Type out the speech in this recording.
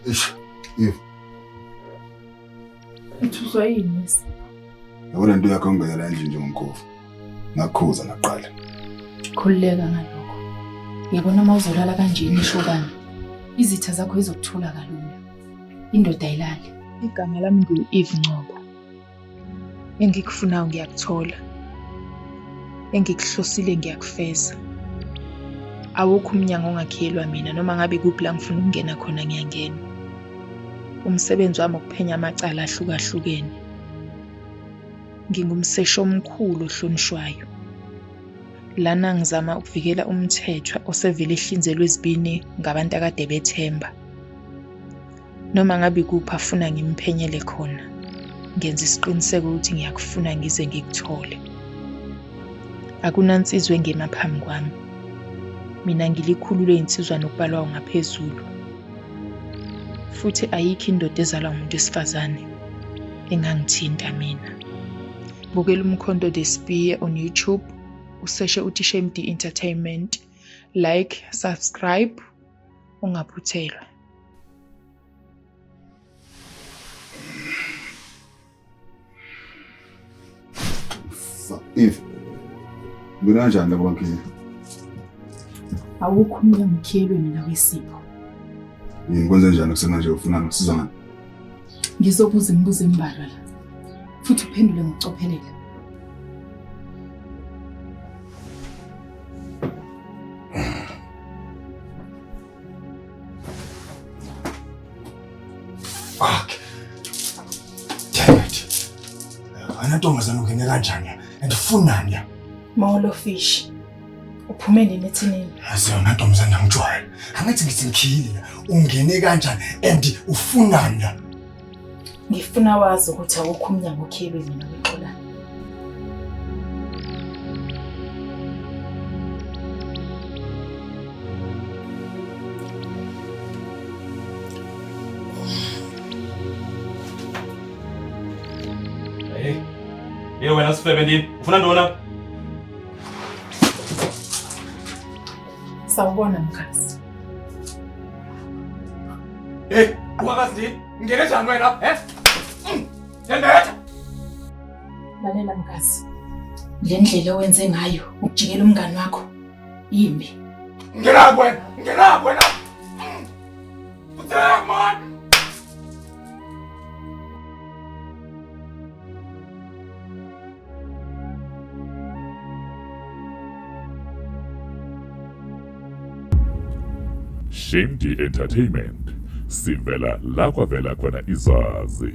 Eish, Eve. Uthuswa yini Sipho? Yabona into yakho ngibekela endlini njengomkhofu. Ngakukhuza ngaqala. Khulileka ngalokho. Ngiyabona uma uzolala kanjeni ishobani. Izitha zakho izokuthula kalula. Indoda ayilali. Igama lami ngu-Eve Ncoko. Engikufunayo ngiyakuthola. Engikuhlosile ngiyakufeza. Awukho umnyango ongakhiyelwa mina noma ngabe kuphi la ngifuna ukungena khona ngiyangena. Umsebenzi wami ukuphenya amacala ahlukahlukene. Ngingumseshi omkhulu ohlonishwayo. Lana ngizama ukuvikela umthetho osevele ehlinzelwe izibini ngabantu akade bethemba. Noma ngabe kuphi afuna ngimphenyele khona. Ngenza isiqiniseko ukuthi ngiyakufuna ngize ngikuthole. Akunansizwe engema phambi kwami. Mina ngilikhulu leinsizwa nokubalwa ngaphezulu. Futhi ayikho indoda ezalwa umuntu wesifazane engangithinta mina. Bukela umkhonto The Spear on YouTube, useshe uthi Shame D Entertainment, like, subscribe, ungaphuthelwa. Eve. Ngibona kanjani labo bankini? Awukho umnyango okhiyelwe mina weSipho. Ngikwenze njani kusemanje ufuna ngisiza ngani? Ngizobuza imibuzo embalwa la. Futhi uphendule ngokucophelela. Fuck. Damn it. Anantombazane ungene kanjani? Andifunani ya? Mawolo fish. Uphume nini ethinini? Asiyona ntombazane angijwayele. Angithi ngithi ngikhiyile. Ungene kanjani and ufunani ya? Ngifuna wazi ukuthi awukho umnyango okhiyelwe mina weXolani. Hey, wena Sifebe ndini. Ufuna ntona? Sawubona mkhazi. Hey, wakazi ndini. Ngene njani wena? Yendetha. Lalela mkhazi. Le ndlela owenze ngayo ukujikela umngane wakho yimbi. Ngena wena. Uthek man. Shame D Entertainment, sivela la kwavela khona izazi.